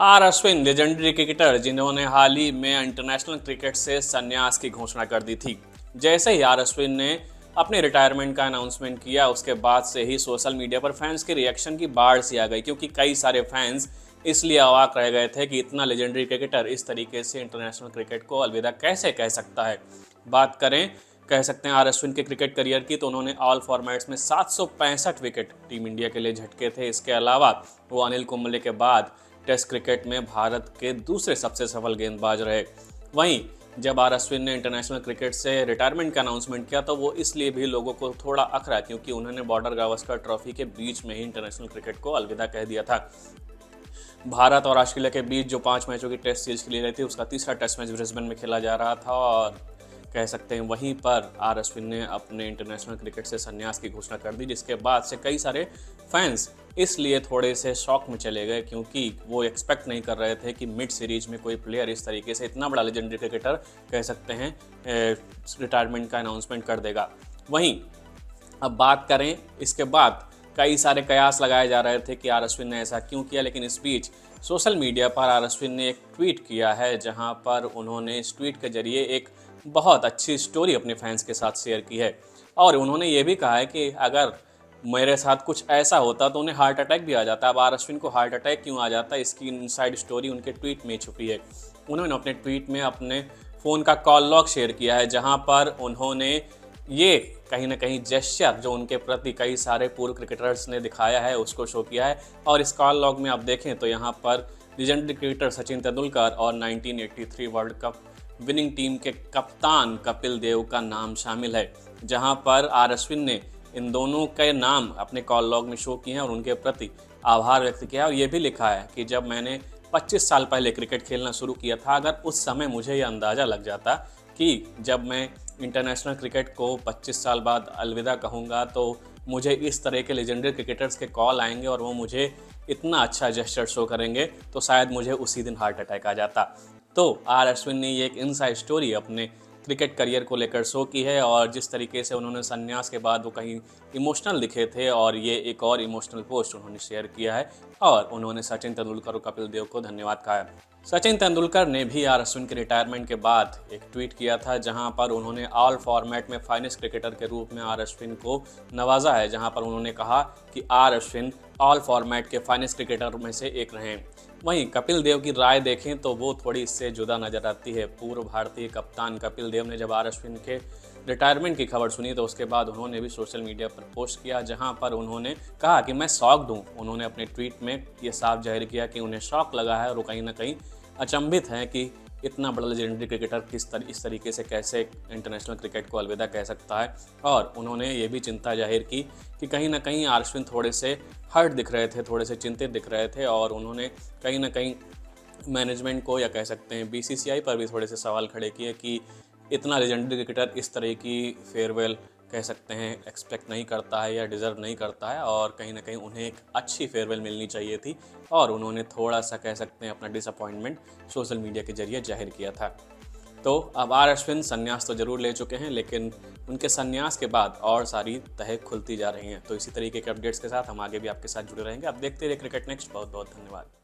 Are Ashwin legendary cricketer जिन्होंने हाल ही में international cricket से संन्यास की घोषणा कर दी थी। जैसे ही आर अश्विन ने अपने रिटायरमेंट का अनाउंसमेंट किया, उसके बाद से ही सोशल मीडिया पर फैंस के रिएक्शन की बाढ़ सी आ गई, क्योंकि कई सारे फैंस इसलिए अवाक रह गए थे कि इतना लेजेंडरी क्रिकेटर इस तरीके से इंटरनेशनल क्रिकेट को अलविदा कैसे कह सकता है। बात करें कह सकते हैं आर अश्विन के क्रिकेट करियर की, तो उन्होंने ऑल फॉर्मेट्स में 765 विकेट टीम इंडिया के लिए झटके थे। इसके अलावा वो अनिल कुंबले के बाद टेस्ट क्रिकेट में भारत के दूसरे सबसे सफल गेंदबाज रहे। वहीं जब आर अश्विन ने इंटरनेशनल क्रिकेट से रिटायरमेंट का अनाउंसमेंट किया, तो वो इसलिए भी लोगों को थोड़ा अखरा, क्योंकि उन्होंने बॉर्डर गावस्कर ट्रॉफी के बीच में ही इंटरनेशनल क्रिकेट को अलविदा कह दिया था। भारत और ऑस्ट्रेलिया के बीच जो 5 मैचों की टेस्ट सीरीज खेली रही थी, उसका तीसरा टेस्ट मैच ब्रिस्बेन में खेला जा रहा था और कह सकते हैं वहीं पर आर अश्विन ने अपने इंटरनेशनल क्रिकेट से संन्यास की घोषणा कर दी, जिसके बाद से कई सारे फैंस इसलिए थोड़े से शॉक में चले गए, क्योंकि वो एक्सपेक्ट नहीं कर रहे थे कि मिड सीरीज में कोई प्लेयर इस तरीके से, इतना बड़ा लेजेंडरी क्रिकेटर कह सकते हैं, रिटायरमेंट का अनाउंसमेंट कर देगा। वहीं अब बात करें, इसके बाद कई सारे कयास लगाए जा रहे थे कि आर अश्विन ने ऐसा क्यों किया, लेकिन इस बीच सोशल मीडिया पर आर अश्विन ने एक ट्वीट किया है, जहां पर उन्होंने इस ट्वीट के जरिए एक बहुत अच्छी स्टोरी अपने फैंस के साथ शेयर की है। और उन्होंने ये भी कहा है कि अगर मेरे साथ कुछ ऐसा होता तो उन्हें हार्ट अटैक भी आ जाता। अब आर अश्विन को हार्ट अटैक क्यों आ जाता है, इसकी इनसाइड स्टोरी उनके ट्वीट में छुपी है। उन्होंने अपने ट्वीट में अपने फ़ोन का कॉल लॉग शेयर किया है, जहां पर उन्होंने ये कहीं ना कहीं जेस्चर जो उनके प्रति कई सारे पूर्व क्रिकेटर्स ने दिखाया है उसको शो किया है। और इस कॉल लॉग में आप देखें तो यहाँ पर लीजेंडरी क्रिकेटर सचिन तेंदुलकर और 1983 वर्ल्ड कप विनिंग टीम के कप्तान कपिल देव का नाम शामिल है, जहां पर आर अश्विन ने इन दोनों के नाम अपने कॉल लॉग में शो किए हैं और उनके प्रति आभार व्यक्त किया है। और ये भी लिखा है कि जब मैंने 25 साल पहले क्रिकेट खेलना शुरू किया था, अगर उस समय मुझे ये अंदाज़ा लग जाता कि जब मैं इंटरनेशनल क्रिकेट को 25 साल बाद अलविदा कहूँगा, तो मुझे इस तरह के लेजेंडरी क्रिकेटर्स के कॉल आएंगे और वो मुझे इतना अच्छा जेस्चर शो करेंगे, तो शायद मुझे उसी दिन हार्ट अटैक आ जाता। तो आर अश्विन ने ये एक इनसाइड स्टोरी अपने क्रिकेट करियर को लेकर शो की है, और जिस तरीके से उन्होंने संन्यास के बाद वो कहीं इमोशनल दिखे थे, और ये एक और इमोशनल पोस्ट उन्होंने शेयर किया है और उन्होंने सचिन तेंदुलकर और कपिल देव को धन्यवाद कहा है। सचिन तेंदुलकर ने भी आर अश्विन के रिटायरमेंट के बाद एक ट्वीट किया था, जहां पर उन्होंने ऑल फॉर्मेट में फाइनेस्ट क्रिकेटर के रूप में आर अश्विन को नवाजा है, जहां पर उन्होंने कहा कि आर अश्विन ऑल फॉर्मेट के फाइनेस्ट क्रिकेटर में से एक रहे। वहीं कपिल देव की राय देखें तो वो थोड़ी इससे जुदा नजर आती है। पूर्व भारतीय कप्तान कपिल देव ने जब आर अश्विन के रिटायरमेंट की खबर सुनी, तो उसके बाद उन्होंने भी सोशल मीडिया पर पोस्ट किया, जहां पर उन्होंने कहा कि मैं शॉक दूं। उन्होंने अपने ट्वीट में ये साफ जाहिर किया कि उन्हें शॉक लगा है और वो कहीं ना कहीं अचंभित हैं कि इतना बड़ा लेजेंडरी क्रिकेटर इस तरीके से कैसे इंटरनेशनल क्रिकेट को अलविदा कह सकता है। और उन्होंने ये भी चिंता जाहिर की कि कहीं ना कहीं आर अश्विन थोड़े से हर्ट दिख रहे थे, थोड़े से चिंतित दिख रहे थे, और उन्होंने कहीं ना कहीं मैनेजमेंट को या कह सकते हैं बीसीसीआई पर भी थोड़े से सवाल खड़े किए कि इतना लेजेंडरी क्रिकेटर इस तरह की फेयरवेल कह सकते हैं एक्सपेक्ट नहीं करता है या डिज़र्व नहीं करता है, और कहीं ना कहीं उन्हें एक अच्छी फेयरवेल मिलनी चाहिए थी। और उन्होंने थोड़ा सा कह सकते हैं अपना डिसअपॉइंटमेंट सोशल मीडिया के जरिए जाहिर किया था। तो अब आर अश्विन संन्यास तो ज़रूर ले चुके हैं, लेकिन उनके संन्यास के बाद और सारी तह खुलती जा रही हैं। तो इसी तरीके के अपडेट्स के साथ हम आगे भी आपके साथ जुड़े रहेंगे। आप देखते रहिए क्रिकेट नेक्स्ट। बहुत बहुत धन्यवाद।